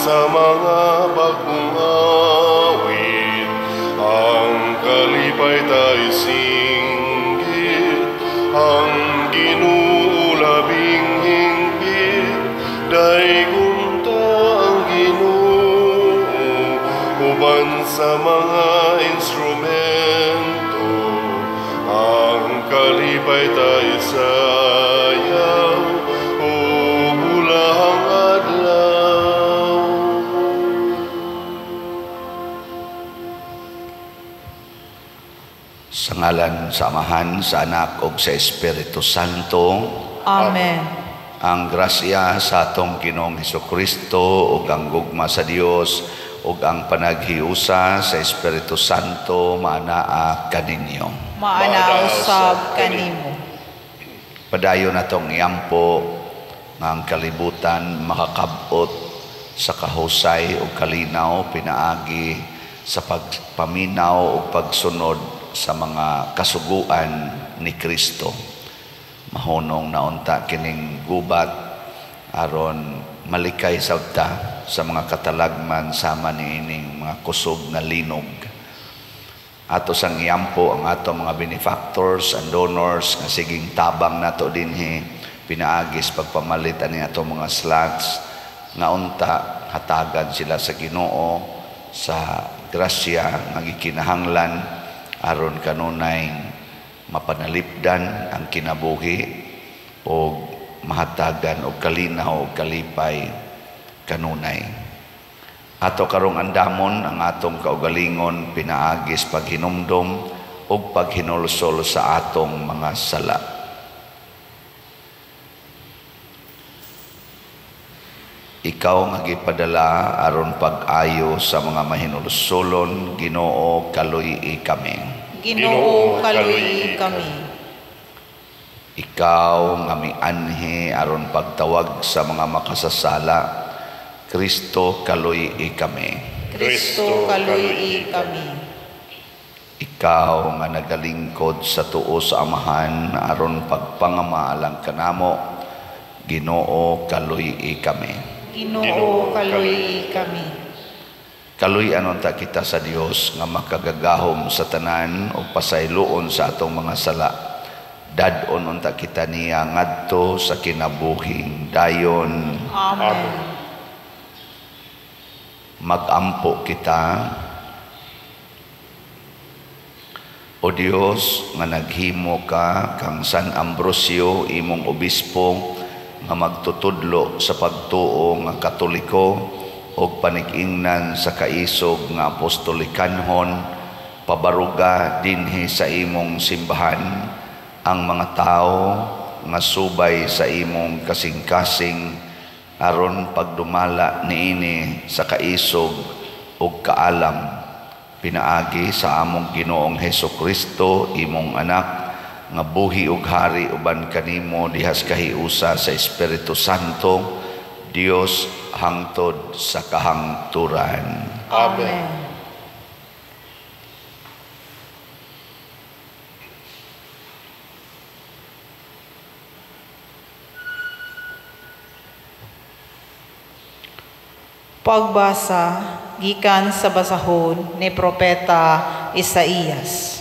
sa mga bagong awit, ang kalipay tayo singgit, ang Ginoo labing hinggit, daigong ta ang Ginoo, uban sa mga instrumento, ang kalipay tayo sayaw, o bulahang adlaw. Sa ngalan sa Amahan, sa Anak, ug sa Espiritu Santo. Amen. Ang grasya sa atong Ginoong Hesukristo ug ang gugma sa Dios ug ang panaghiusa sa Espiritu Santo maanaa kaninyo. Maana usab kanimo. Padayon natong iampo nga ang kalibutan makakabot sa kahusay ug kalinaw pinaagi sa pagpaminaw ug pagsunod sa mga kasuguan ni Kristo. Mahunong naunta kining gubat aron malikay sabta sa mga katalagman sama niining mga kusog na linog. Ato sang iampo ang ato mga benefactors and donors nga siging tabang nato dinhi pinaagis pagpamalit ani ato mga slots nga unta hatagan sila sa Ginoo sa grasya nga gikinahanglan aron kanunay mapanalipdan ang kinabuhi o mahatagan o kalinaw o kalipay kanunay. Ato karong andamon ang atong kaugalingon pinaagis paghinumdom o paghinulsol sa atong mga sala. Ikaw nga gipadala aron pag-ayo sa mga mahinulsolon, Ginoo kaluy kami. Ginoo kaluy kami. Ikaw nga mianhi aron pagtawag sa mga makasasala, Kristo kaluy kami. Kristo kaluy kami. Ikaw nga nagalingkod sa tuo sa Amahan aron pagpangamaalang kanamo, Ginoo kaluy kami. Ginoo kaluy kami. Kaluy anon ta kita sa Dios nga makagagahom sa tanan o pasayloon sa atong mga sala. Dadon unta kita niya ngadto sa kinabuhing dayon. Amen. Magampo kita, o Dios nga naghimo ka kang San Ambrosio imong obispo nga magtutudlo sa pagtuo nga Katoliko o panig-ingnan sa kaisog nga apostolikanhon, pabaruga dinhi sa imong simbahan ang mga tao nga subay sa imong kasing-kasing aron pagdumala niini sa kaisog ug kaalam pinaagi sa among Ginoong Hesukristo imong anak nga buhi ug hari uban kanimo dihas kahiusa sa Espiritu Santo, Dios hangtod sa kahangturan. Amen. Pagbasa gikan sa basahon ni Propeta Isaías.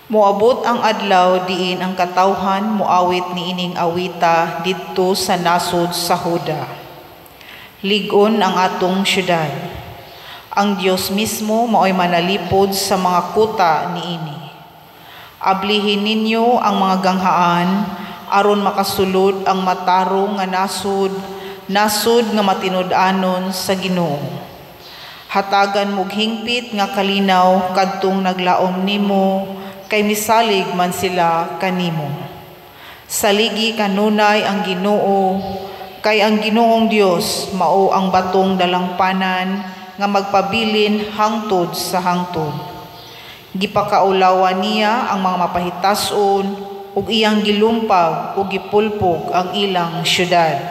Moabot ang adlaw diin ang katawhan moawit niining awita didto sa nasod sa Huda. Ligon ang atong syudad. Ang Dios mismo maoy manalipod sa mga kuta niini. Ablihin ninyo ang mga ganghaan aron makasulod ang matarong nga nasod nga matinud-anon sa Ginoo. Hatagan mog hingpit nga kalinaw kadtong naglaom nimo, kay misalig man sila kanimo. Saligi kanunay ang Ginoo, kay ang Ginoong Dios mao ang batong dalangpanan nga magpabilin hangtod sa hangtod. Gipakaulawan niya ang mga mapahitason ug iyang gilumpag ug gipulpog ang ilang syudad.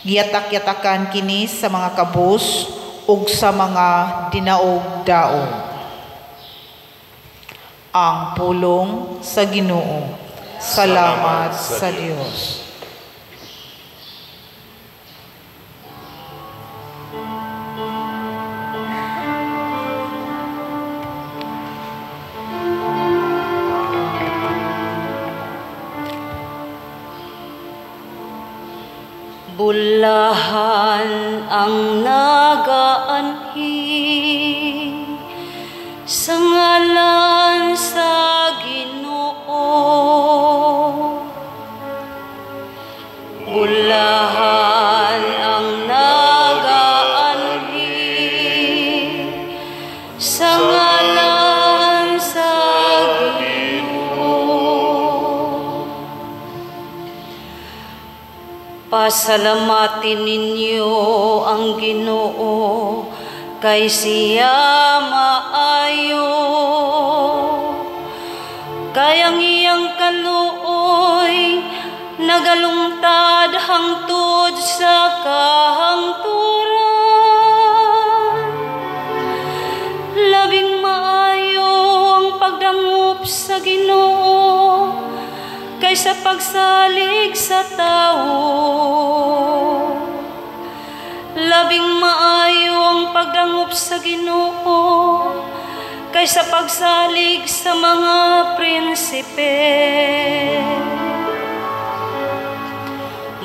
Giyatak-yatakan kini sa mga kabus ug sa mga dinaog-daog. Ang pulong sa Ginoo. Salamat sa Dios. Bulahan ang nagaanhi sa ngalan sa Ginoo. Bulahan ang nagaanhi sa ngalan sa Ginoo. Pasalamatin ninyo ang Ginoo, kay siya maayo. Kay ang iyang kaluoy nagalungtad hangtod sa kahangturan. Labing maayo ang pagdangop sa Ginoo kaysa pagsalig sa tao. Labing maayo ang pagdangop sa Ginoo kaysa pagsalig sa mga prinsipe.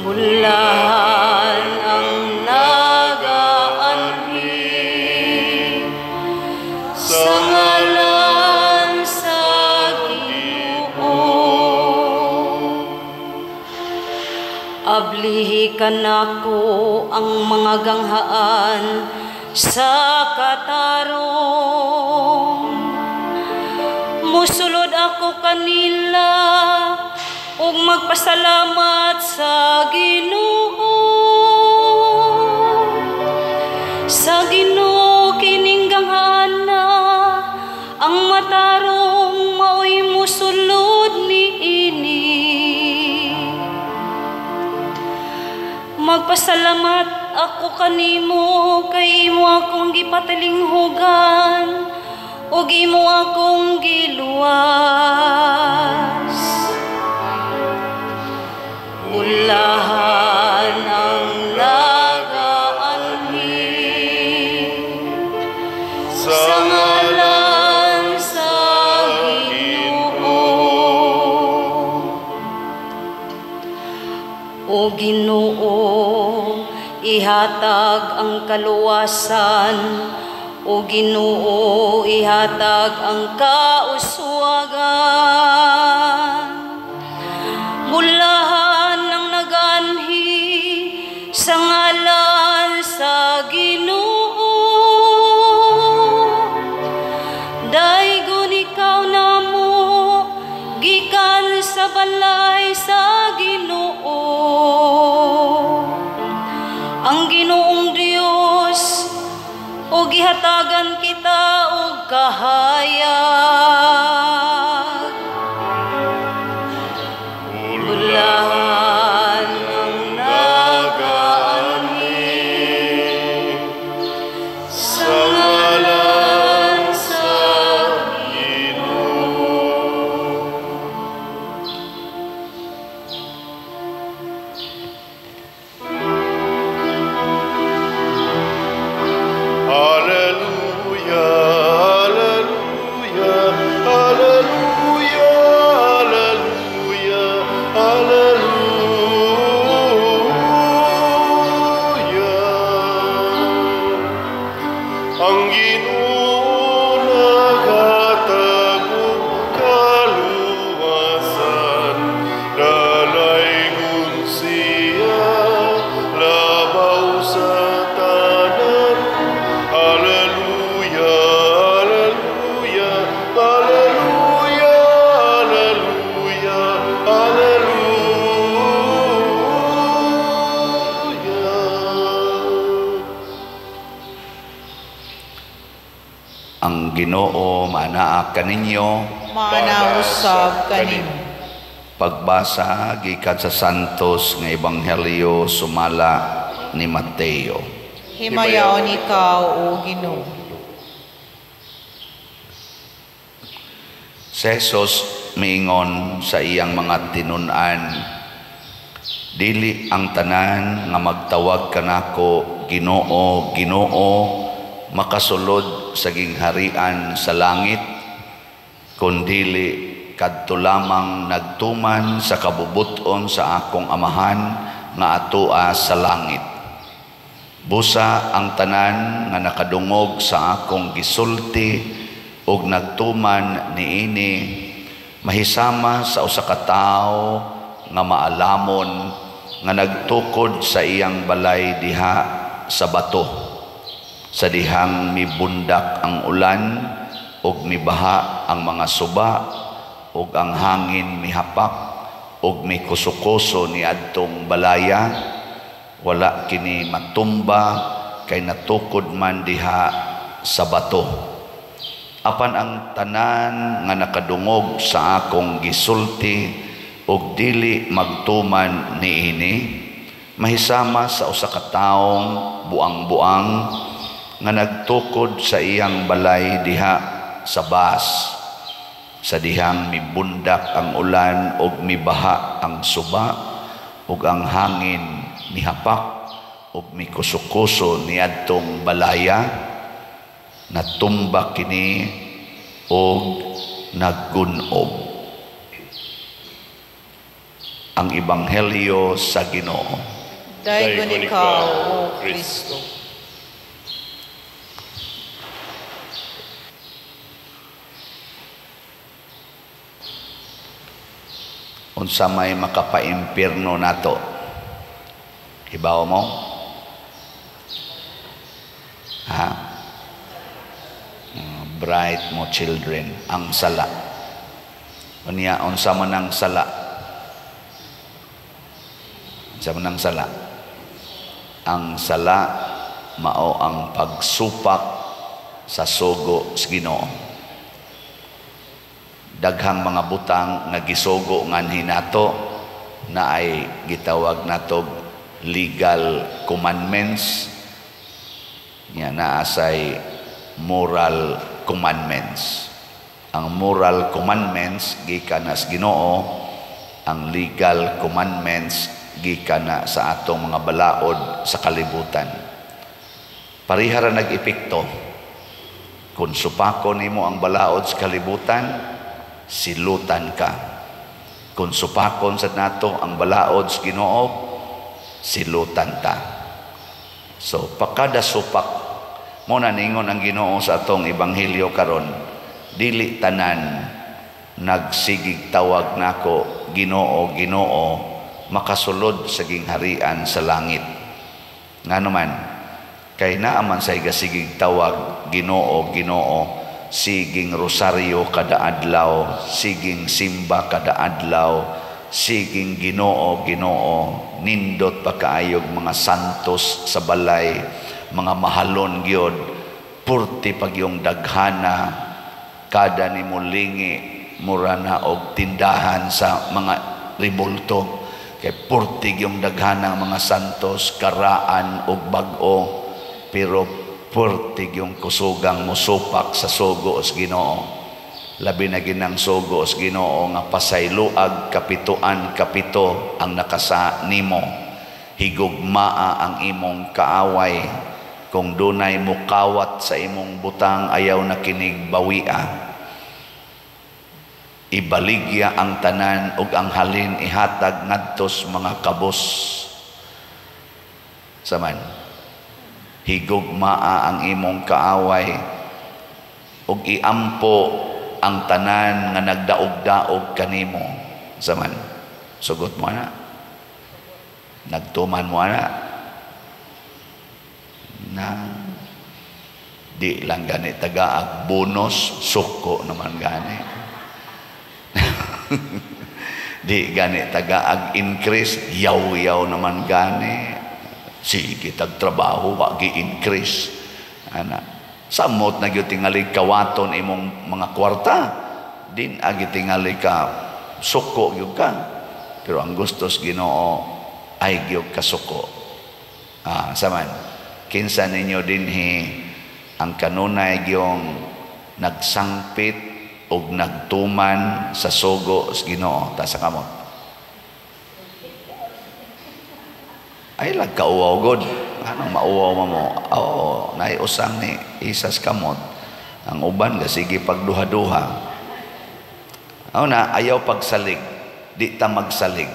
Bulahan ang nagaanhi sa ngalan sa Ginoo. Ablihi kanako ang mga ganghaan sa katarong. Musulod ako kanila ug magpasalamat sa Ginoo. Sa Ginoo kining ganghana, ang matarong maoy musulod niini. Magpasalamat ako kanimo kay imo akong gipatalinghugan ug imo akong giluwas. Bulahan ang nagaanhi sa ngalan sa Ginoo. O Ginoo, ihatag ang kaluwasan. O Ginoo, ihatag ang kauswagan. Bulahan ang naganhi sa ngalan sa Ginoo. Daygon ikaw namo gikan sa balay sa Ginoo. Ang Ginoong Dios, o gihatagan kita og kahayag. Bulahan ang nagaanhi sa ngalan sa Ginoo. Ang Ginoo manaa kaninyo, Manausab kanin. pagbasa gikan sa Santos nga Ebanghelyo sumala ni Mateo. Himayaon ikaw, O Ginoo. Si Jesus miingon sa iyang mga tinun-an, dili ang tanan nga magtawag kanako Ginoo, Ginoo, makasulod sa gingharian sa langit, kundili kadto lamang nagtuman sa kabubuton sa akong amahan nga atoa sa langit. Busa ang tanan nga nakadungog sa akong gisulti ug nagtuman niini mahisama sa usa ka tawo nga maalamon nga nagtukod sa iyang balay diha sa bato, sa dihang mibundak ang ulan ug mibaha ang mga suba ug ang hangin mihapak ug mikusukoso ni adtong balaya. Wala kini matumba kay natukod man diha sa bato. Apan ang tanan nga nakadungog sa akong gisulti ug dili magtuman niini mahisama sa usa ka taong buang-buang nga nagtukod sa iyang balay diha sa bas, sa dihang mibundak ang ulan ug mibaha ang suba ug ang hangin mihapak ug mikusukuso niadtong balaya. Natumba kini ug naggunob. Ang Ebanghelyo sa Ginoo. Daygon ikaw, O Kristo. Unsa may makapaimpirno nato? Hibaw mo? Ha? Bright mo children, ang sala. Unya, unsa man ang sala? Unsa man ang sala? Ang sala mao ang pagsupak sa sugo sa Ginoo. Daghang mga butang nga gisugo nganhi nato na ay gitawag natog legal commandments, nya naasay moral commandments. Ang moral commandments gikan sa Ginoo, ang legal commandments gikan na sa atong mga balaod sa kalibutan. Parihara nag-epekto. Kung supakon nimo ang balaod sa kalibutan, silutan ka. Kung supakon sa nato ang balaod sa Ginoo, silutan ta. So pakada supak mo na ningon ang Ginoo sa atong ebanghelyo karon, dili tanan nagsigig tawag nako Ginoo, Ginoo, makasulod sa gingharian sa langit. Ngano man kay naaman say gasigig tawag Ginoo, Ginoo, siging rosaryo kada adlaw, siging simba kada adlaw, siging Ginoo, Ginoo, nindot pa kaayog mga santos sa balay, mga mahalon gyud, purti pag yung daghana, kada ni mulingi murana og tindahan sa mga ribulto, kay purti yung daghana mga santos, karaan og bag-o, pero purti yung kusugang musupak sa sugo sa Ginoo. Labi na ginang sugo sa Ginoo nga pasayloag kapituan kapito ang nakasa nimo. Higugmaa ang imong kaaway. Kung dunay mukawat sa imong butang, ayaw na kinig bawia. Ibaligya ang tanan ug ang halin ihatag ngadtos mga kabos. Saman, higugmaa ang imong kaaway ug iampo ang tanan nga nagdaog-daog kanimo. Saman, sugot mo na, nagtuman mo na di lang gani tagaag bonus, suko naman gani. Di gani tagaag increase, yaw-yaw naman gani. Sige tagtrabaho wagi increase. Ana, samot na gyud tingali kawaton imong mga kwarta, din agi tingali ka suko gyud ka. Pero ang gustos Ginoo ay gyud ka suko. Saman kinsa ninyo dinhi ang kanunay gyung nagsangpit og nagtuman sa sugo sa Ginoo ta sa kamot. Ay lagkauwaw god. Anong mauwaw mo? Oo, naiusang ni isas kamot. Ang uban ga sige pagduha-duha. Na ayaw pagsalig, di ta magsalig.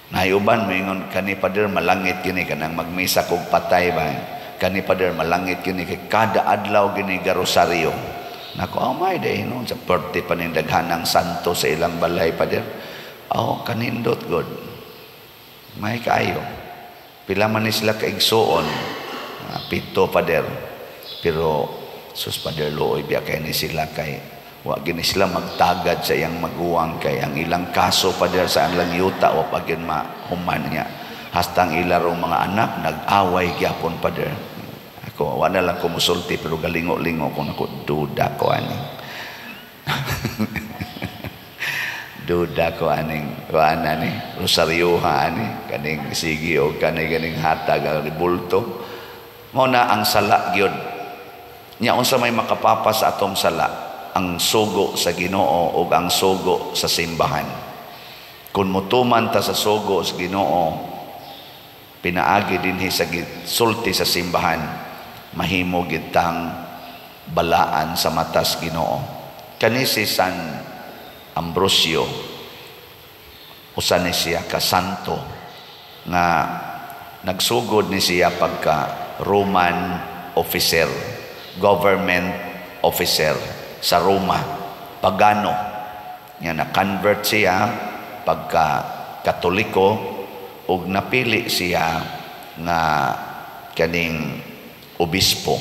Nayuban moingon kani pader malangit kini kanang magmisa kog patay ba. Kani pader malangit kini kay kada adlaw gini garosaryo. Nako amay day no sa birthday panindaghanang santo sa ilang balay pader. Kanindot god. May kaayo. Pila man ni sila kaigsuon. 7 pader. Pero sus pader looy biya kay ni sila kay wa gini sila magtagad sa iyang maguwang kay ang ilang kaso pader sa lang yuta o pagin mahuman niya. Hastang ilarong mga anak nag-away gyapon pader. Ako wala lang ko musulti pero galingo-lingo ko nako duda ko ani. Duda ko aning kuana ni rosaryo ani kaning sige o kaning hatag ang bulto. Mo na ang sala gyud. Nya unsa may makapapa sa atong sala? Ang sugo sa Ginoo o ang sugo sa simbahan. Kung mutuman ta sa sugo sa Ginoo, pinaagi dinhi sa sulti sa simbahan, mahimo gid tang balaan sa matas Ginoo. Kani si San Ambrosio, usa ni siya ka santo nga nagsugod ni siya pagka Roman officer, government officer sa Roma, pagano. Nga na-convert siya pagka Katoliko ug napili siya nga kaning obispo.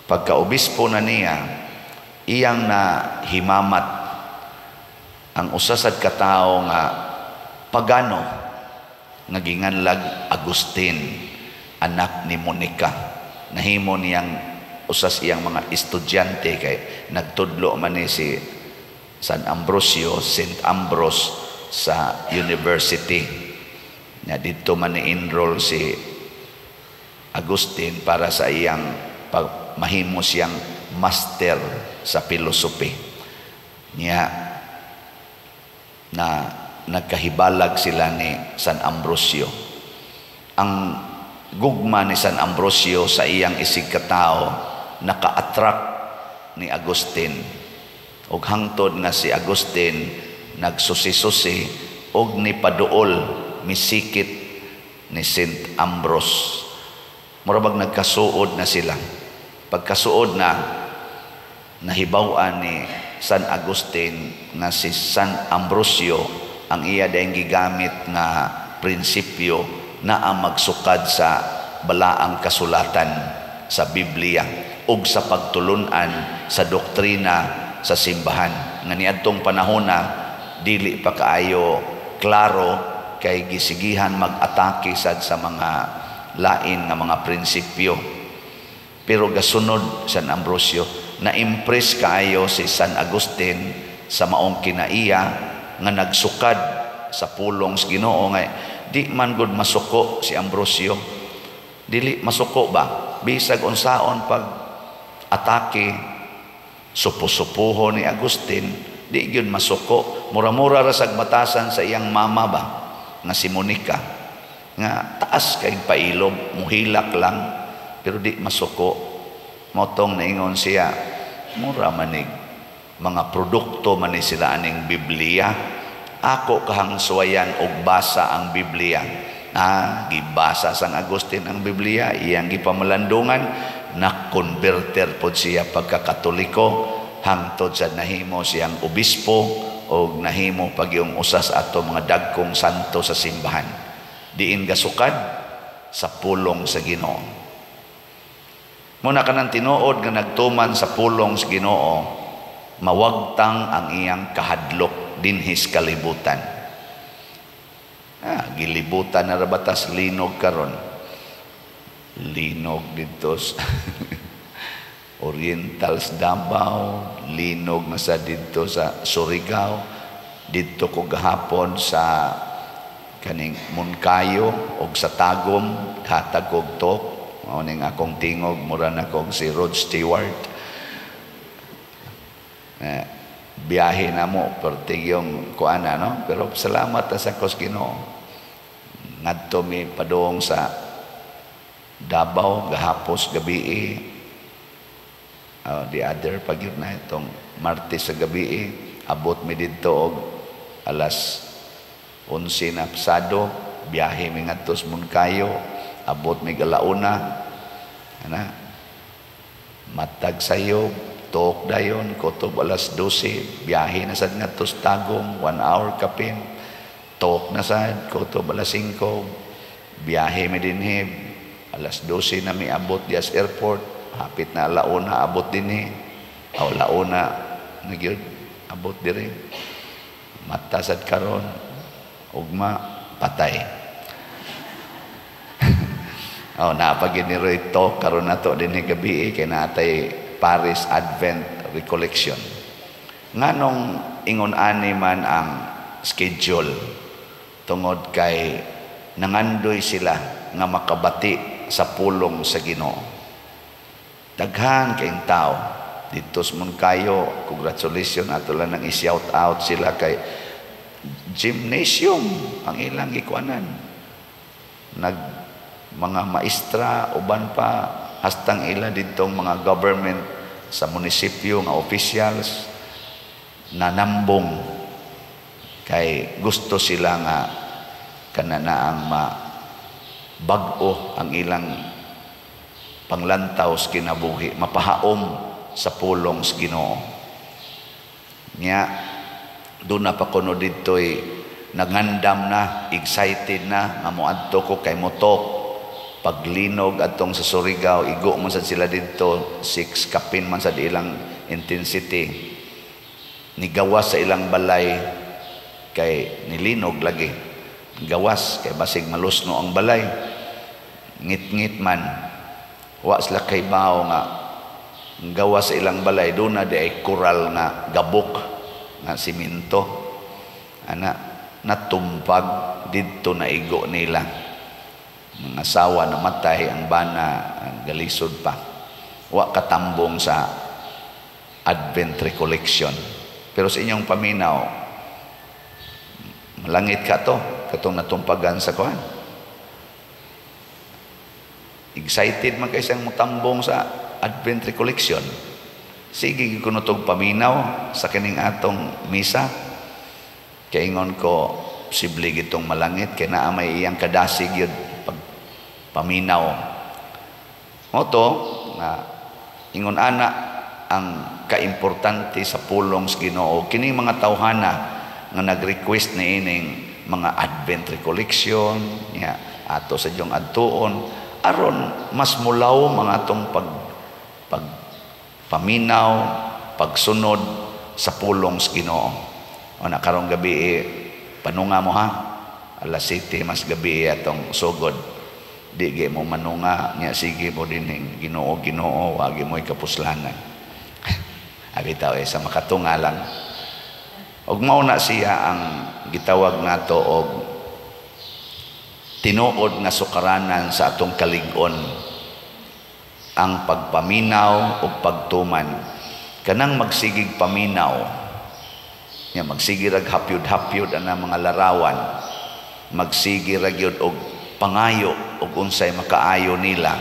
Pagka obispo na niya, iyang na himamat ang usa sad ka tawo nga pagano nga ginganlag Agustin, anak ni Monica. Nahimo niyang usas iyang mga estudyante kay nagtudlo man ni si San Ambrosio, St. Ambrose sa university. Na dito man ni-enroll si Agustin para sa iyang mahimo siyang master sa philosophy. Niya na nagkahibalag sila ni San Ambrosio. Ang gugma ni San Ambrosio sa iyang isig katao naka-attract ni Agustin ug hangtod nga si Agustin nagsusi-susi og ni paduol misikit ni St. Ambrose. Murabag nagkasuod na sila. Pagkasuod na nahibaw-an ni San Agustin nga si San Ambrosio ang iya dayang gigamit nga prinsipyo na ang magsukad sa balaang kasulatan sa Biblia ug sa pagtulunan sa doktrina sa simbahan. Nga niadtong panahon na dili pa kaayo klaro kay gisigihan mag-atake sad sa mga lain nga mga prinsipyo. Pero gasunod San Ambrosio, na-impress kaayo si San Agustin sa maong kinaiya nga nagsukad sa pulong sa Ginoo nga di man gud masuko si Ambrosio. Dili masuko ba? Bisag unsaon pag atake supo-supuho ni Agustin, di gyud masuko. Mura-mura ra sag batasan sa iyang mama ba nga si Monica nga taas kay pailog, muhilak lang pero di masuko. Motong naingon siya, mura manig mga produkto man ni sila aning Biblia. Ako kahang suwayan og basa ang Biblia. Gibasa San Agustin ang Biblia, iyang gipamalandungan, na-converter pod siya pagka-Katoliko hangtod sa nahimo siyang obispo o nahimo pagyong usas ato mga dagkong santo sa simbahan. Diin gasukad sa pulong sa Ginoo. Muna ka ng tinuod nga nagtuman sa pulong sa Ginoo, mawagtang ang iyang kahadlok dinhis kalibutan. Gilibutan na rabatas linog karon. Linog dito sa Orientals Davao, linog na sa dito sa Surigao, dito ko gahapon sa kaning Moncayo og sa Tagum, hatag og tok. Mao ning akong tingog mura na kog si Rod Stewart. Biyahe na mo pertig yung kuana, no? Pero salamat sa Ginoo. Ngadto mi padung sa Davao gahapos gabi. The other pagyud na itong Martes sa gabi, abot mi didto og alas 11 na pasado, biyahe mi ngadto sa Moncayo, abot mi galauna. Matag sayo, tok dayon, kutob alas 12, biyahe na sad ngadto sa Tagum, 1 hour kapin. Tok na sad, kutob alas 5, biyahe mi dinhi, alas 12 na mi abot di sa airport, hapit na alauna abot dinhi. Aw launa nagyud abot diri. Mata sad karon, ugma patay. Napagin ni Royto karon nato dinhi gabi kay natay Paris Advent Recollection. Nganong ingon ani man ang schedule tungod kay nangandoy sila nga makabati sa pulong sa Ginoo. Daghan kayong tao dito sa Moncayo, congratulations ato lang nang i-shout out sila kay gymnasium ang ilang ikuanan. Mga maestra uban pa hastang ila ditong mga government sa munisipyo nga officials nanambong kay gusto sila nga kanana ang bag-o ang ilang panglantaw sa kinabuhi, mapahaom sa pulong sa Ginoo. Nya doon na pa kuno dito'y nagandam na, excited na nga moadto ko kay motok paglinog atong sa Surigao, igo man sad sila dito, 6 kapin man sad ilang intensity, nigawas sa ilang balay kay nilinog lagi, gawas kay basig malusno ang balay, ngit-ngit man wa sila kay bao nga gawas sa ilang balay, doon na di ay kural nga gabok nga simento natumpag dito na igo nila. Mga asawa namatay, ang bana galisod pa. Wa katambong sa Advent Recollection. Pero sa inyong paminaw, malangit ka to, katong natumpagan sa kuhan. Excited man kayo siyang mutambong sa Advent Recollection. Sige kuno tong paminaw sa kining atong misa. Kaingon ko, posible gitong malangit, kaya na may iyang kadasig yun paminaw. Moto nga ingon ana ang kaimportante sa pulong sa Ginoo. Kini mga tawhana nga nag-request ni ining mga Advent Recollection nya ato sa diyong adtuon aron mas mulaw mga atong paminaw, pagsunod sa pulong sa Ginoo. O na karong gabi panunga mo ha, alas 7 mas gabi atong sugod. Di mo manunga niya, sige mo din Ginoo wagi mo kapuslanan. Abitaw sa makatunga lang. Og mao na siya ang gitawag nato og tinuod nga sukaranan sa atong kalig-on, ang pagpaminaw o pagtuman. Kanang magsigig paminaw nya magsigig rag hapyod-hapyod ana mga larawan, magsigig rag yun og pangayo o unsay makaayo nila,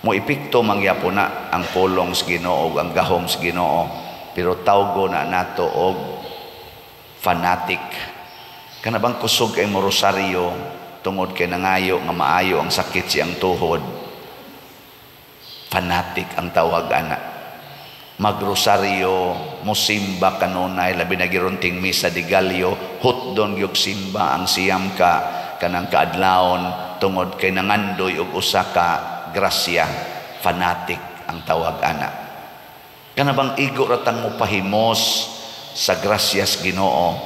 mo epekto mangyapo na ang pulong sa Ginoo o ang gahom sa Ginoo. Pero tawgo na nato og fanatic. Kana bang kusog kay mo rosaryo tungod kay nangayo nga maayo ang sakit siyang tuhod. Fanatic ang tawag ana. Magrosaryo, musimba kanunay, labi na girunting misa di Galyo, hutdon gyud simba ang siyam ka kanang kaadlawon tungod kay nangandoy og usa ka grasya. Fanatic ang tawag ana. Kana bang igo ratang mo pahimos sa grasyas Ginoo,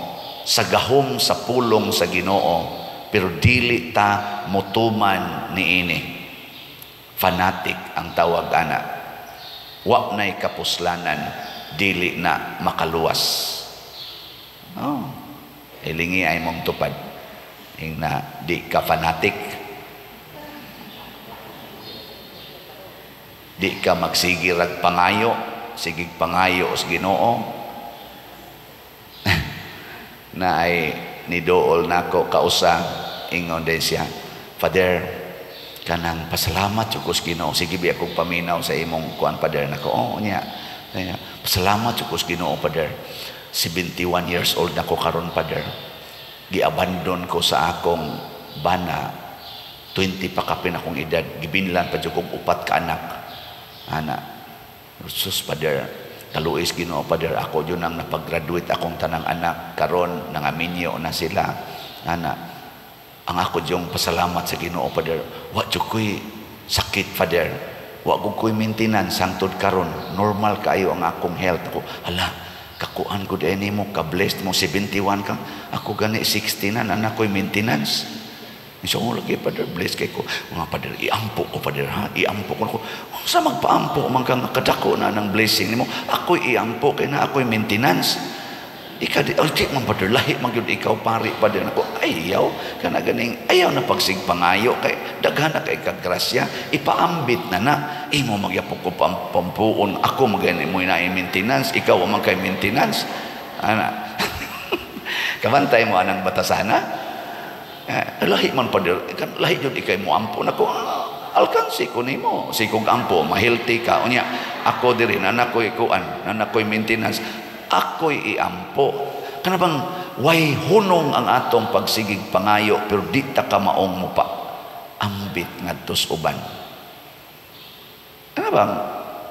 sa gahom sa pulong sa Ginoo, pero dili ta mutuman niini. Fanatic ang tawag ana. Wa nay kapuslanan, dili na makaluwas. Ilingi ay mong tupad na di ka fanatic, di ka magsigig rag pangayo, sigig pangayo sa Ginoo. Na ay nidool nako kausa, ingon din siya, Father, kanang pasalamat jud ko sa Ginoo, sige bi akong paminaw sa imong kuan Father nako. Nya pasalamat jud ko sa Ginoo Father, 71 years old nako karon Father. giabandon ko sa akong bana, 20 pa kapin akong edad, gibinlan pa jud kog 4 ka anak. Ana, sus pader, kaluis Ginoo pader, ako yun ang napag-graduate akong tanang anak, karon nangaminyo na sila. Ana, ang ako yung pasalamat sa Ginoo pader, wa jud koy sakit pader, wa jud koy maintenance hangtod karon, normal kaayo ang akong health. Ako, hala, kakuan ko din mo, ka-blessed mo, 71 ka, ako gani 60 na, anak ko'y maintenance. So, lagi, Pader, blessed kay ko. Mga Pader, iampo ko, Pader, ha? Iampo ko. Sa magpaampo, man kang kadako na ng blessing mo, ako'y iampo, kaya na ako'y maintenance. Ikaw di, oh, di man Pader, lahi man yun ikaw, pari, Pader, ako, ayaw, ka na ganing, ayaw na pagsigpangayo, kay daghan na kay kagrasya, ipaambit na, imo magyapok ko pampuon, ako maganin mo na maintenance, ikaw man kay maintenance. Ana, kabantay mo anang batasana, lahi man Pader, lahi yun ikay mo ampo, ako, alkansi ko ni mo, sikong ampo, mahilti ka, unya, ako diri, anak ko'y kuan, anak ko'y maintenance, ako'y iampo. Kanabang way hunong ang atong pagsigig pangayo, pero di ta ka maong mo pa ambit ngadtos uban. Kanabang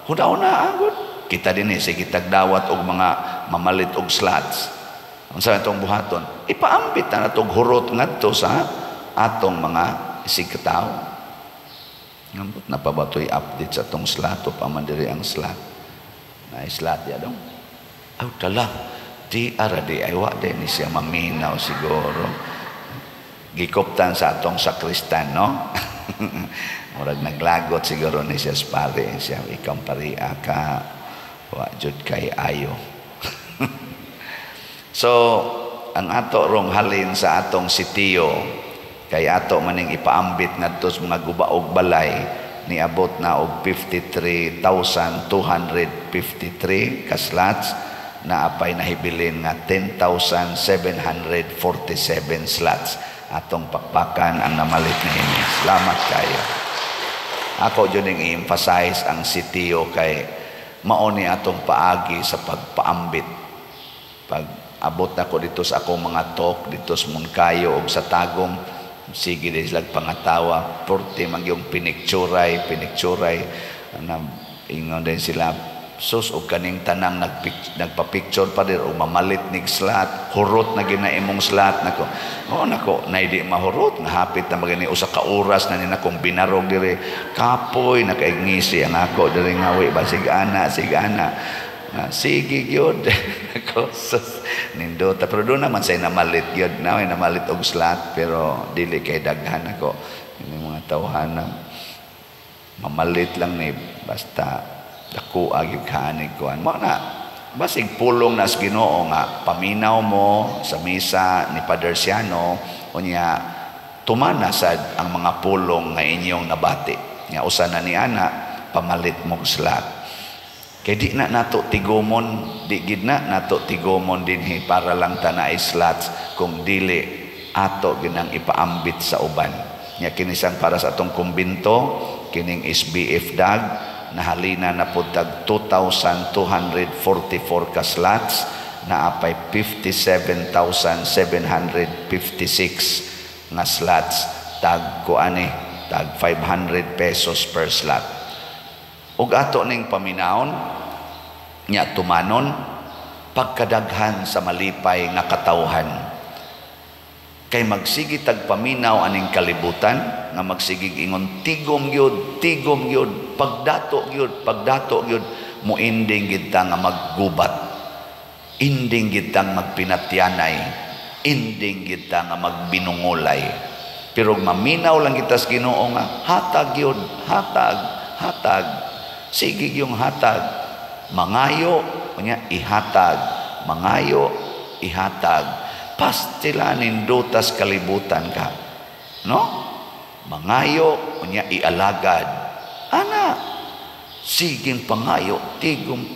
hudaw na agud kita dinhi sige tagdawat og mga mamalit og slots. Unsa itong buhaton? Ipaambit na natong hurot ngadto sa atong mga isigkataw. Ngambot na pa ba ito'y update sa itong slot o pamandiri ang slot? Na slot ya dong. Aw tala, di aradi ay wa din siya maminaw siguro. Gikoptan sa atong sakristan, no? Murag naglagot siguro ni siya pare siya ikang paria ka wa jud kay ayo. So, ang ato rong halin sa atong sitiyo kay ato maning ipaambit ngadto sa mga gubaog balay niabot na og 53,253 ka slots na apay nahibilin nga 10,747 slots atong pakpakan ang namalit na ini. Salamat kayo. Ako dyan yung i-emphasize ang sitiyo kay mao ni atong paagi sa pagpaambit. Pag abot na ko dito sa akong mga talk dito sa Moncayo o sa Tagum, sige din sila pangatawa, porte mag yung pinikturay na ingon din sila sus o kaning tanang nagpa-picture pa din o mamalit nig slot, hurot na ginaimong slot nako. O nako, na hindi mahurot, nahapit na magani usa ka oras na nina kong binarog dire kapoy nakaigngisi ang ako dire ngawi ba sigana sige gyud ako sus nindota pero do naman say namalit gyud na namalit og slot pero dili kay daghan ako ini mga tawhana mamalit lang ni basta dako agi kanig kuan mo na basig pulong nas Ginoo nga paminaw mo sa misa ni Padre Siano unya tumana sad ang mga pulong nga inyong nabati nga usa na ni ana pamalit mo slot kay di na nato tigomon di gid na nato tigomon dinhi para lang ta na slots kung dili ato ginang ipaambit sa uban nya kinisang para sa atong kumbinto kining SBF dag nahalina na po tag 2,244 ka slots na apay 57,756 nga slots tag kuani tag 500 pesos per slot ug ato ning paminaon nya tumanon pagkadaghan sa malipay nga katawhan kay magsigi tag paminaw aning kalibutan nga magsigig ingon tigom gyud pagdato gyud mo ending gid ta nga maggubat ending gid ta magpinatyanay ending gid ta nga magbinungolay pero maminaw lang kita sa Ginoo nga hatag gyud hatag sige yung hatag mangayo unya ihatag mangayo ihatag pastilanin dutas kalibutan ka no mangayo unya ialagad ana siging pangayo tigom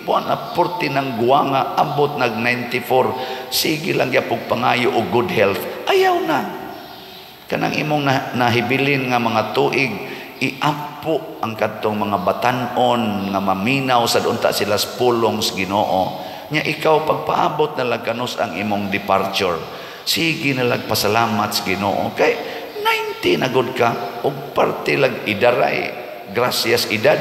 puan na 40 ng guwanga abot nag 94 sige lang yapog pangayo o good health ayaw na kanang imong nahibilin nga mga tuig iampo ang kadtong mga batanon nga maminaw sa unta sila pulong sa Ginoo nya ikaw pagpaabot na lang kanus ang imong departure Sige na lang pasalamat sa Ginoo kay 90 na gud ka og parte lang idaray gracias edad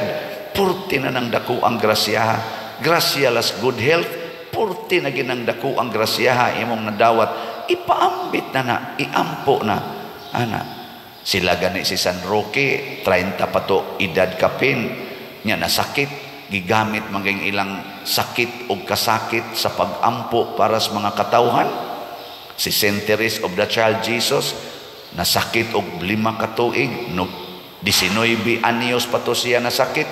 purti na nang dako ang grasya las good health purti na ginang dako ang grasya imong nadawat ipaambit na iampo na ana sila gani si San Roque 30 pa to edad kapin nya nasakit gigamit maging ilang sakit o kasakit sa pagampo para sa mga katawhan. Si Saint Teresa of the Child Jesus nasakit og 5 ka tuig no 19 anyos pa to siya nasakit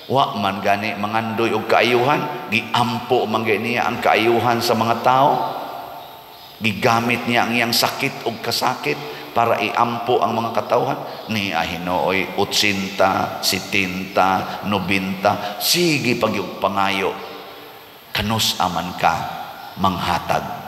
wa man gani mangandoy og kaayuhan giampo man niya ang kaayuhan sa mga tao gigamit niya ang iyang sakit og kasakit para iampo ang mga katawhan ni Ahinooy 80, 70, 90 sige pagyug pangayo kanus aman ka manghatag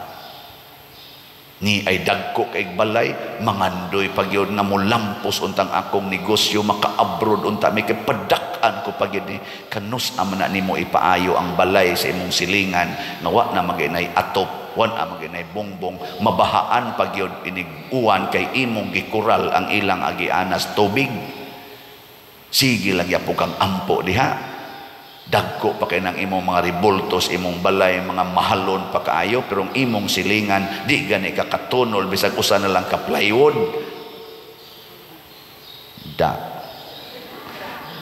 ni ay dagko kay balay mangandoy pagyud nga molampos untang akong negosyo maka-abroad unta may kapadak-an ko pagyud ni kanus aman na nimo ipaayo ang balay sa imong silingan nga wa na maginay atop wan a maginay bongbong mabahaan pagyud inig-uwan kay imong gikural ang ilang agianas tubig sige lang yapo kang ampo diha dagko pa kay nang imong mga reboltos imong balay mga mahalon pa kaayo pero ang imong silingan di gani ka katunol bisag usa na lang ka plywood da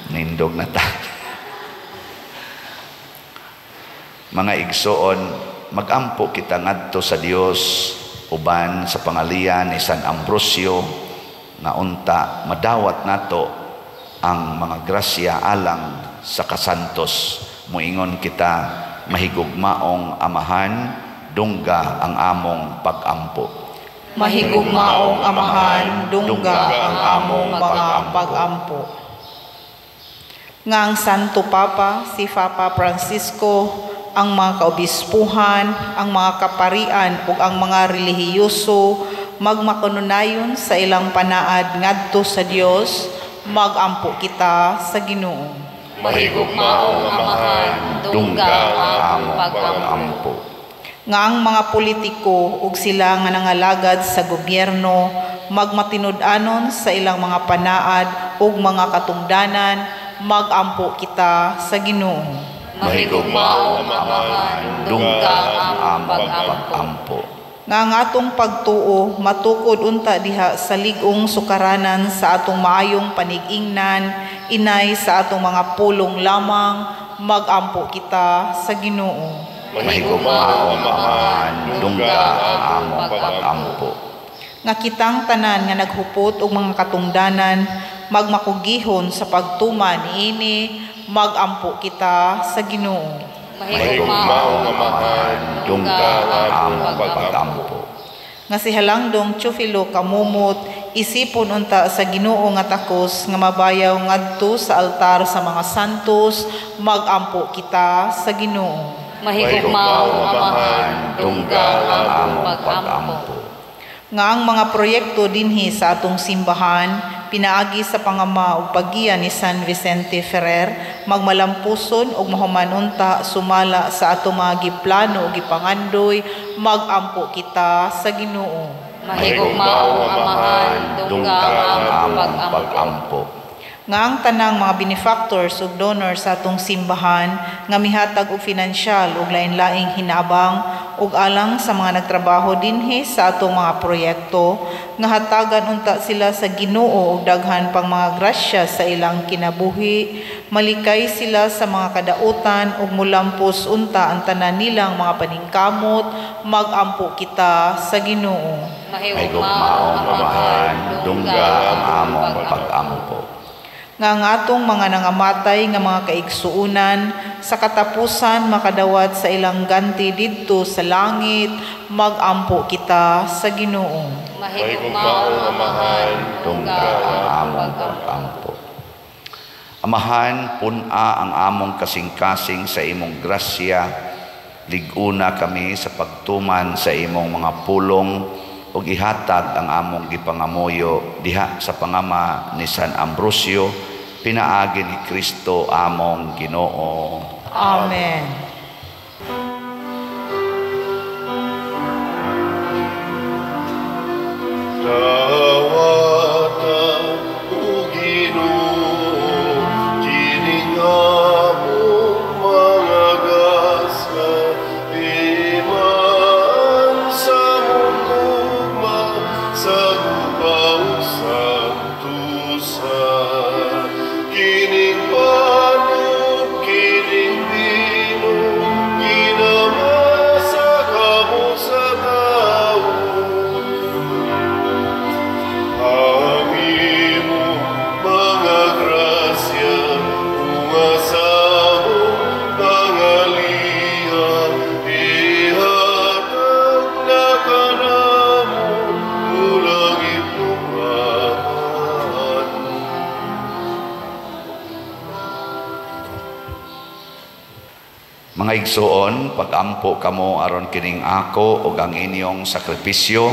nindog na ta mga igsoon magampo kita ngadto sa Dios uban sa pangalian ni San Ambrosio nga unta madawat nato ang mga grasya alang sa kasantos muingon kita mahigugmaong amahan dungga ang among pagampo Mahigugmaong amahan dungga ang among mga pagampo. Nga ang Santo Papa si Papa Francisco ang mga kaobispuhan ang mga kaparian ug ang mga relihiyoso magmakonunayon sa ilang panaad ngadto sa Dios magampo kita sa Ginoo. Mahigugmaong amahan dungga ang among pagampo. Nga ang mga politiko ug sila nga nangalagad sa gobyerno magmatinud-anon sa ilang mga panaad ug mga katungdanan magampo kita sa Ginoo. Mahigugmaong amahan dungga ang among pagampo. Nga ang atong pagtuo matukod unta diha sa lig-ong sukaranan sa atong maayong panig-ingnan inay sa atong mga pulong lamang magampo kita sa Ginoo. mahigugmaong amahan dungga ang among pagampo Nga kitang tanan nga naghupot og mga katungdanan magmakugihon sa pagtuman niini magampo kita sa Ginoo. Mahigugmaong amahan dungga ang among pagampo Nga si Halangdong Teofilo Kamumot isipon unta sa Ginoo nga takos nga mabayaw ngadto sa altar sa mga santos magampo kita sa Ginoo. Mahigugmaong amahan dungga ang among pagampo. Nga ang mga proyekto dinhi sa atong simbahan pinaagi sa pangama ug paggiya ni San Vicente Ferrer magmalampuson ug mahuman unta sumala sa atong mga giplano ug gipangandoy magampo kita sa Ginoo. Mahigugmaong amahan dungga ang among pagampo. Nga ang tanang mga benefactors ug donors sa atong simbahan nga mihatag og pinansyal ug lain-laing hinabang ug alang sa mga nagtrabaho dinhi sa atong mga proyekto nga hatagan unta sila sa Ginoo ug daghan pang mga grasya sa ilang kinabuhi malikay sila sa mga kadautan ug mulampos unta ang tanan nilang mga paningkamot magampo kita sa Ginoo. Mahigugmaong amahan dungga ang among pagampo. Nga ang atong mga nangamatay nga mga kaigsuunan sa katapusan makadawat sa ilang ganti didto sa langit magampo kita sa Ginoo. Mahigugmaong amahan dungga ang among pagampo. Amahan, pun-a ang among kasing-kasing sa imong grasya, liguna kami sa pagtuman sa imong mga pulong ug ihatag ang among gipangamuyo diha sa pangama ni San Ambrosio pinaagi ni Kristo among Ginoo. Amen. Mga igsoon, pagampo kamo aron kining ako ug ang inyong sakripisyo,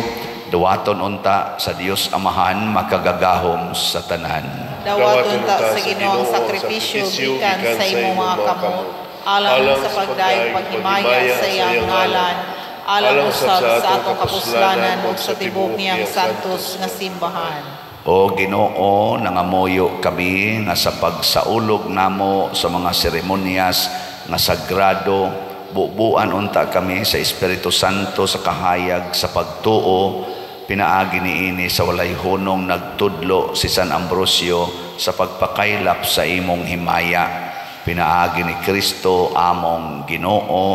duwaton unta sa Dios Amahan makagagahom sa tanan. Dawaton ta sa Ginoong sakripisyo gikan sa imong mga kamot, alang sa pagdayeg paghimaya sa iyang ngalan, alang usab sa atong kapuslanan ug sa tibok niyang santos nga simbahan. O Ginoo, nangamuyo kami nga sa pagsaulog namo sa mga seremonyas nga sagrado, bubuan unta kami sa Espiritu Santo sa kahayag sa pagtuo, pinaagi niini sa walay hunong nagtudlo si San Ambrosio sa pagpakaylap sa imong himaya, pinaagi ni Kristo among Ginoo.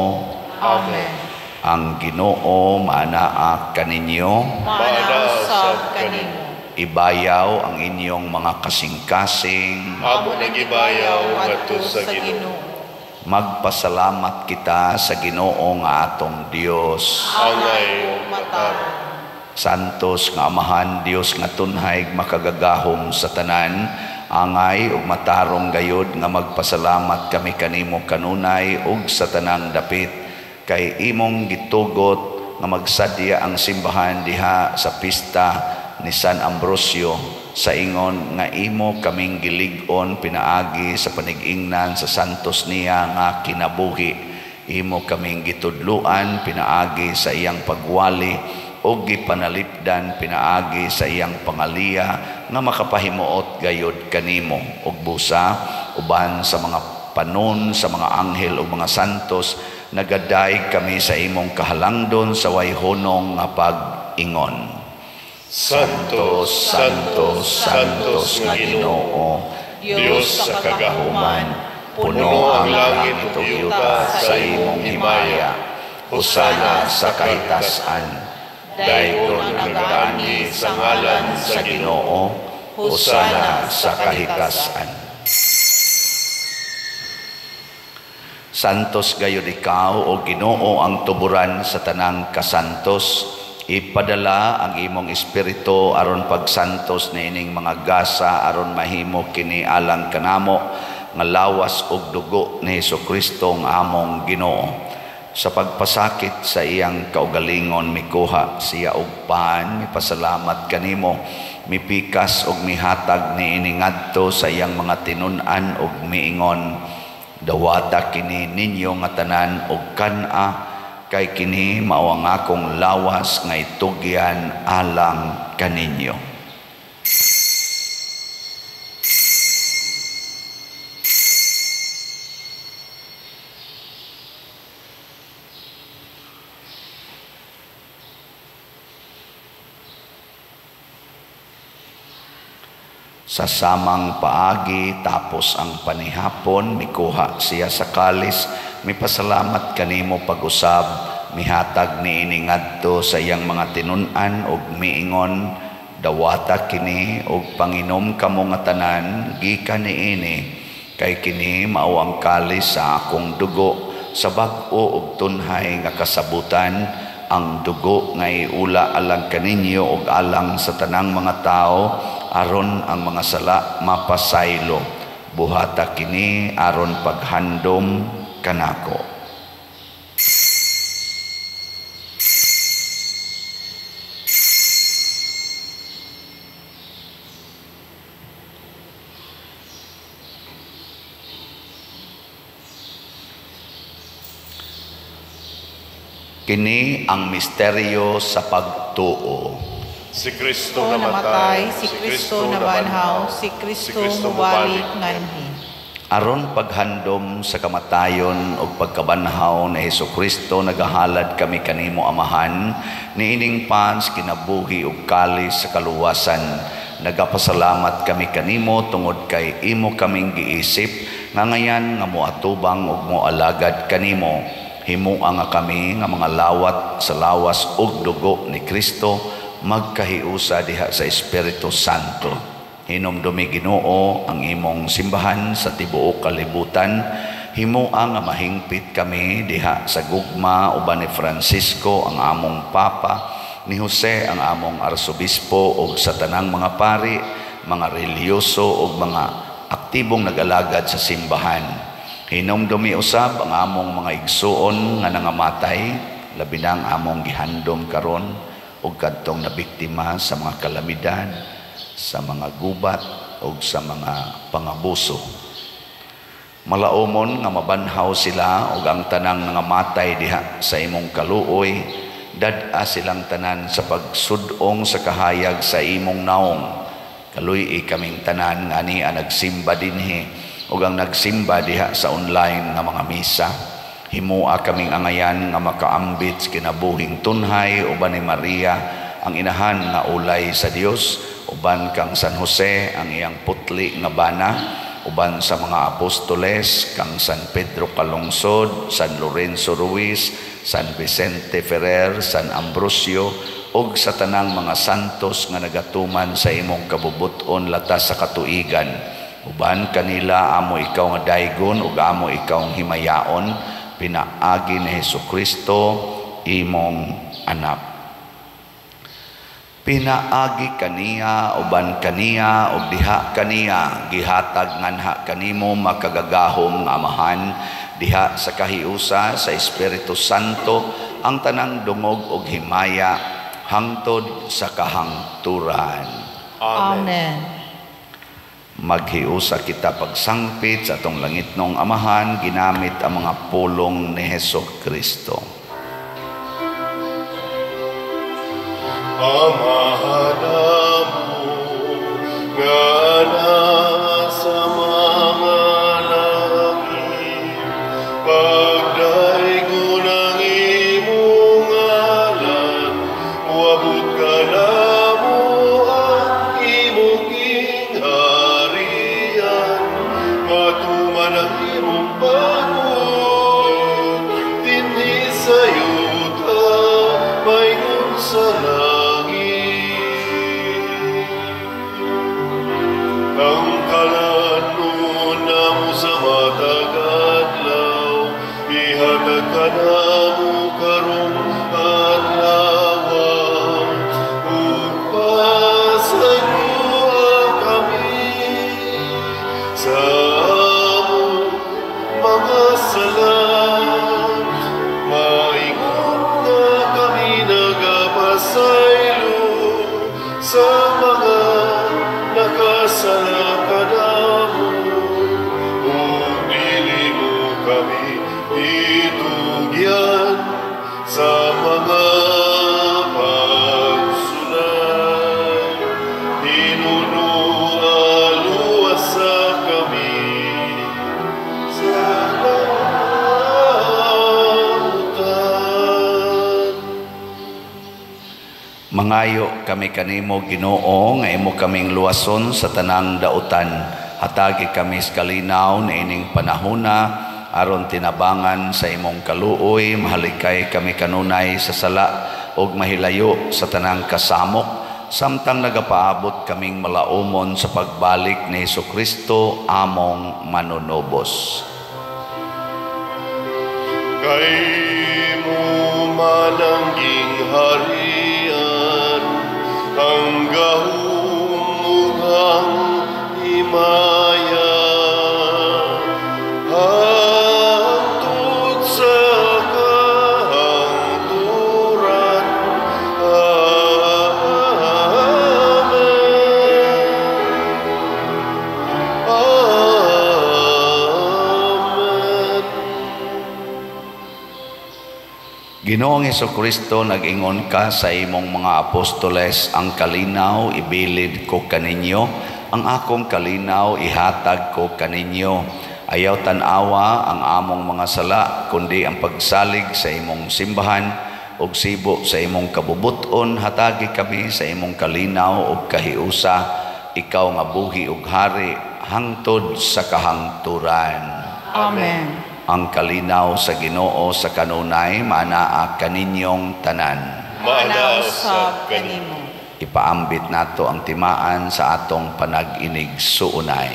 Amen. Ang Ginoo maanaa kaninyo, Maanausab kanimo. ibayaw ang inyong mga kasing-kasing, Amo nagibayaw ngadto sa Ginoo. magpasalamat kita sa Ginoo nga atong Dios. Angay Matarong. Santos nga Amahan Dios nga tunhay makagagahom sa tanan, angay ug matarong gayud nga magpasalamat kami kanimo kanunay ug sa tanang dapit kay imong gitugot nga magsadya ang simbahan diha sa pista ni San Ambrosio sa ingon nga imo kaming gilig-on pinaagi sa panig-ingnan sa santos niya nga kinabuhi. Imo kaming gitudluan pinaagi sa iyang pagwali o gipanalipdan pinaagi sa iyang pangaliya nga makapahimuot gayud kanimo ug busa uban sa mga panon sa mga anghel ug mga santos nagaday kami sa imong kahalangdon sa way hunong nga pag-ingon. Santos, Santos, Santos nga Ginoo, Diyos sa kagahuman, puno ang langit ug yuta sa imong himaya. Hosana sa kahitasan. Daygon ang gani sa ngalan sa Ginoo. Hosana sa kahitasan. Santos gayud ikaw o Ginoo ang tuburan sa tanang kasantos. Ipadala ang imong espiritu aron pagsantos niining mga gasa aron mahimo kini alang kanamo nga lawas ug dugo ni Hesukristo ang among Ginoo. Sa pagpasakit sa iyang kaugalingon mikuha siya og pan, mipasalamat kanimo, mipikas ug mihatag niini ngadto sa iyang mga tinun-an ug miingon, dawata kini ninyo nga tanan og kan-a kay kini mao ang akong lawas nga itugyan alang kaninyo. Sa samang paagi tapos ang panihapon mikuha siya sa kalis, mipasalamat kanimo pag-usab, mihatag niini ngadto sa iyang mga tinun-an ug miingon, dawata kini ug panginom kamo nga tanan gikan niini kay kini mao ang kalis sa akong dugo sa bag-o ug tunhay nga kasabutan, ang dugo nga iula alang kaninyo ug alang sa tanang mga tao aron ang mga sala mapasaylo. Buhata kini aron paghandom kanako. Kini ang misteryo sa pagtuo. si Kristo namatay, si Kristo nabanhaw, si Kristo mubalik nganhi. Aron paghandom sa kamatayon o pagkabanhaw ni Hesukristo, nagahalad kami kanimo Amahan, niining pans kinabuhi ug kalis sa kaluwasan. Nagapasalamat kami kanimo tungod kay imo kaming giisip, nga ngayan nga moatubang ug moalagad kanimo. Himuang nga kami nga mga lawat sa lawas ug dugo ni Kristo, magkahiusa diha sa Espiritu Santo. Hinumdumi Ginoo ang imong simbahan sa tibuok kalibutan. Himuang nga mahingpit kami diha sa gugma uban ni Francisco ang among Papa, ni Jose ang among Arsobispo ug sa tanang mga pari, mga reliyoso ug mga aktibong nag-alagad sa simbahan. Hinumdumi usab ang among mga igsuon nga nangamatay, labi na ang among gihandom karon ug kadtong nabiktima sa mga kalamidad, sa mga gubat ug sa mga pangabuso. Malaumon nga mabanhaw sila ug ang tanang nangamatay diha sa imong kaluoy, dad-a silang tanan sa pagsudong sa kahayag sa imong naong. Kaluy kaming tanan nga niya nagsimba dinhi ug ang nagsimba diha sa online nga mga misa. Himua kaming angayan nga makaambit sa kinabuhing tunhay uban ni Maria ang inahan nga ulay sa Dios, uban kang San Jose ang iyang putli nga bana, uban sa mga apostoles kang San Pedro Calungsod, San Lorenzo Ruiz, San Vicente Ferrer, San Ambrosio ug sa tanang mga santos nga nagatuman sa imong kabubuton latas sa katuigan. Uban kanila amo ikaw nga daygon ug amo ikaw ang himayaon, pinaagi ni Hesukristo imong anak. Pinaagi kaniya uban kaniya ug diha kaniya gihatag nganha kanimo makagagahom nga amahan, diha sa kahiusa sa Espiritu Santo ang tanang dungog ug himaya hangtod sa kahangturan. Amen. Maghiusa kita pagsangpit sa atong langitnong amahan ginamit ang mga pulong ni Hesukristo. Amahanamu nga nasa mga langit, pagdaygon ang imong ngalan, uabot ka namo ang imong gingharian, matuman ang imong pagod, dinhi sa yuta, mayroon sa ang kalanon namo sa matagadlaw, ihatag ka namo karong adlaw, upasayuan kami sa among mga sala, maingon nga kami nagapasaylo sa mga nakasala kanamo, o dili mo kami itugyan sa mga pagsulay, inunualuasa kami sa lautan. Mangayo kami kanimo Ginoo nga imo kaming luwason sa tanang dautan. Hatagi kami sa kalinaw na ining panahona aron tinabangan sa imong kaluoy, mahalikay kami kanunay sa sala ug mahilayo sa tanang kasamok, samtang nagapaabot kaming malaumon sa pagbalik ni Hesukristo among manunobos. Kay mo manangging harian, ang gahumugang himaya, hangtod sa kahangturan. Amen. Amen. Ginoong Hesukristo, nag-ingon ka sa imong mga apostoles, ang kalinaw ibilid ko kaninyo, ang akong kalinaw ihatag ko kaninyo. Ayaw tanawa ang among mga sala, kundi ang pagsalig sa imong simbahan ug sibo sa imong kabubuton. Hatagi kami sa imong kalinaw ug kahiusa, ikaw nga buhi ug hari hangtod sa kahangturan. Amen. Ang kalinaw sa Ginoo sa kanunay manaa kaninyong tanan. Manaw sa kanimo. Ipaambit nato ang timaan sa atong panag-inig suunay.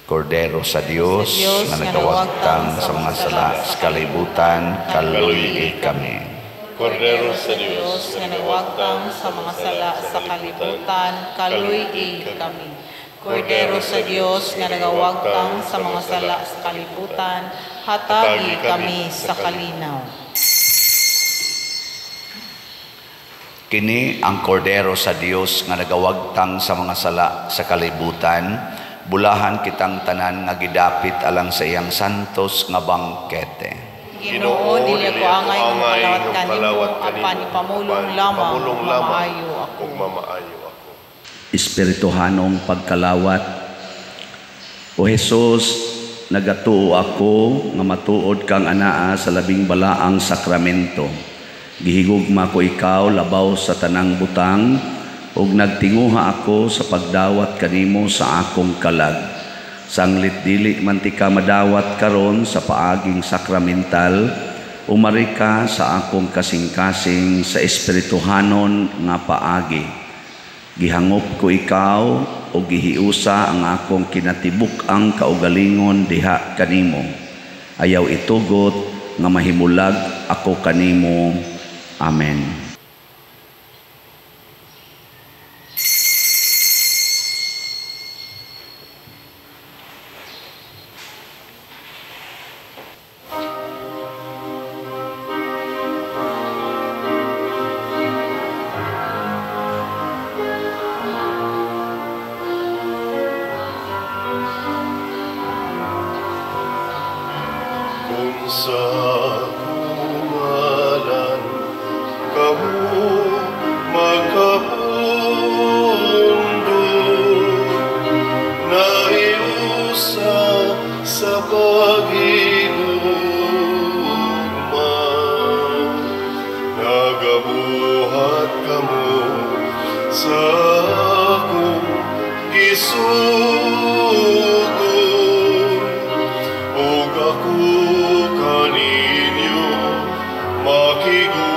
Kordero sa Dios nga nagawagtang sa mga sala sa kalibutan, kaluy kami. Kordero sa Dios nga nagwagtang sa mga sala sa kalibutan, kaluy kami. Kordero sa Dios nga nagawagtang sa mga sala sa kalibutan, hatagi kami sa kalinaw. Kini ang kordero sa Dios nga nagawagtang sa mga sala sa kalibutan, bulahan kitang tanan nga gidapit alang sa iyang santos nga bangkete. Ginoo, dili ko angay ng palawat kanimo, apan ipamulong lamang mamaayo ako. Espirituhanong pagkalawat. O Jesus, nagatuo ako nga matuod kang anaa sa labing balaang sakramento. Gihigugma ko ikaw labaw sa tanang butang, ug nagtinguha ako sa pagdawat kanimo sa akong kalag. Sanglit dili man ti ka madawat karon sa paaging sakramental, umari ka sa akong kasing-kasing sa espirituhanon nga paagi. Gihangop ko ikaw o gihiusa ang akong kinatibuk-ang kaugalingon diha kanimo. Ayaw itugot nga mahimulag ako kanimo. Amen. Kung sa kumalan kamu magkapundo, naiusa sa paghinugma, nagabuhat kamu sa akong gisugod, ug ako kaninyo makiguman,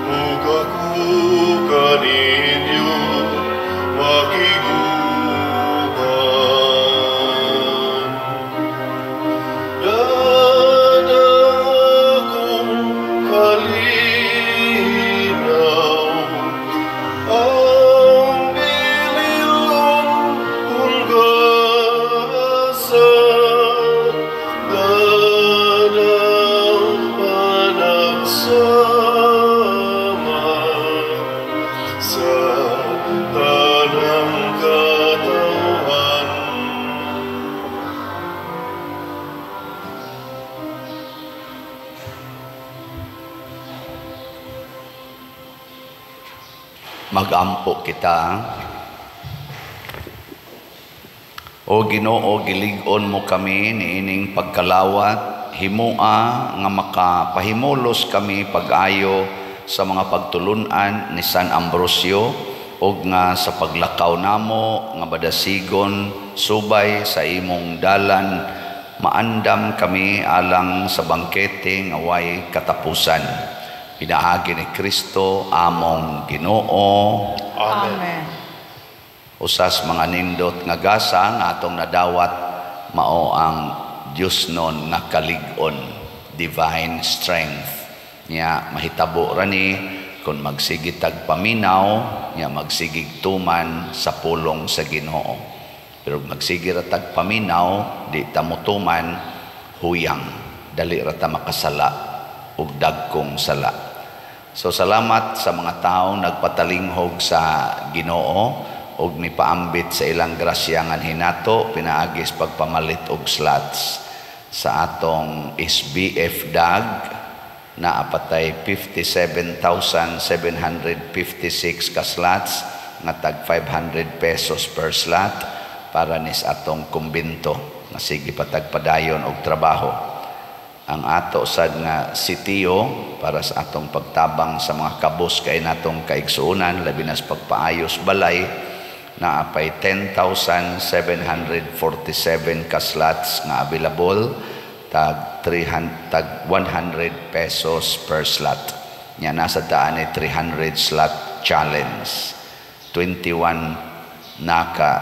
ug ako kaninyo makiguman. Dadang akong kalinaw, ang bililon kong gasa, dadang panagsama sa tanang katawan. Magampo kita. O Ginoo, gilig-on mo kami niining pagkalawat, himua nga makapahimulos kami pag-ayo sa mga pagtulunan ni San Ambrosio, og nga sa paglakaw namo nga badasigon subay sa imong dalan, maandam kami alang sa bangkete nga way katapusan. Pinaagi ni Kristo among Ginoo. Amen. Usas mga nindot nga gasa nga atong nadawat, mao ang Dios non nga kalig-on, divine strength. Nya mahitabo rani kung magsigig tag paminaw, nya magsigig tuman sa pulong sa Ginoo. Pero magsigig ra tag paminaw, di ta motuman, huyang, dali ra ta makasala ug dagkong sala. So salamat sa mga taong nagpatalinghog sa Ginoo og mipaambit sa ilang grasya nga hinato, pinaagis pagpamalit og slots sa atong SBF DAG na apatay 57,756 ka slots nga tag 500 pesos per slot para nis atong kumbinto nga sige patagpadayon og trabaho. Ang ato sad nga sitiyo para sa atong pagtabang sa mga kabos kay natong kaigsuonan, labi na sa pagpaayos balay, na apay 10,747 ka slots nga available, tag 100 pesos per slot. Nya nasa daan ay 300 slot challenge, 21 naka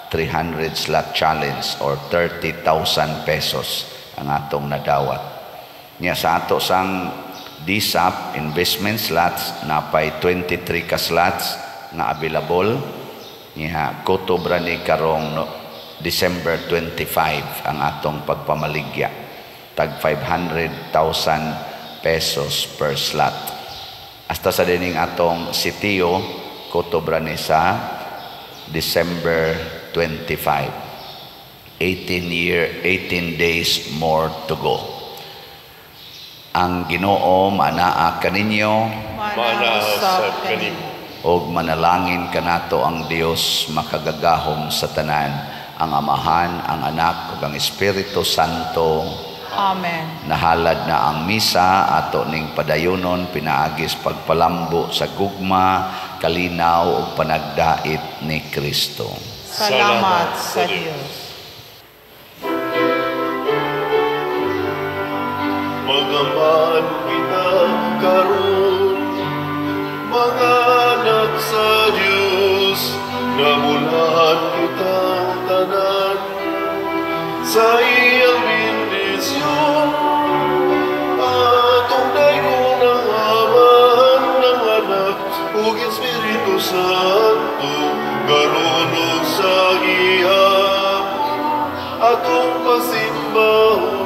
300 slot challenge or 30,000 pesos ang atong nadawat. Nya sa ato sang DSAP investment slots napay 23 ka slots nga available. Nya kutobra ni karong December 25 ang atong pagpamaligya. Tag 500,000 pesos per slot. Hasta sa dining atong sitio kutobra ni sa December 25. 18 days more to go. Ang Ginoo manaa kaninyo Manasab kanimo. og manalangin kanato ang Dios makagagahom sa tanan, ang Amahan, ang Anak ug ang Espiritu Santo. Amen. Nahalad na ang misa ato ning padayonon pinaagis pagpalambo sa gugma, kalinaw ug panagdait ni Kristo. Salamat sa Diyos. Magamaan kita karon, mga anak sa Diyos, namulahan kitang tanan sa iyang bendisyon. Atong dayon ang Amahan ng Anak ug Espiritu Santo, karon ug sa gihapon atong pasimbahon.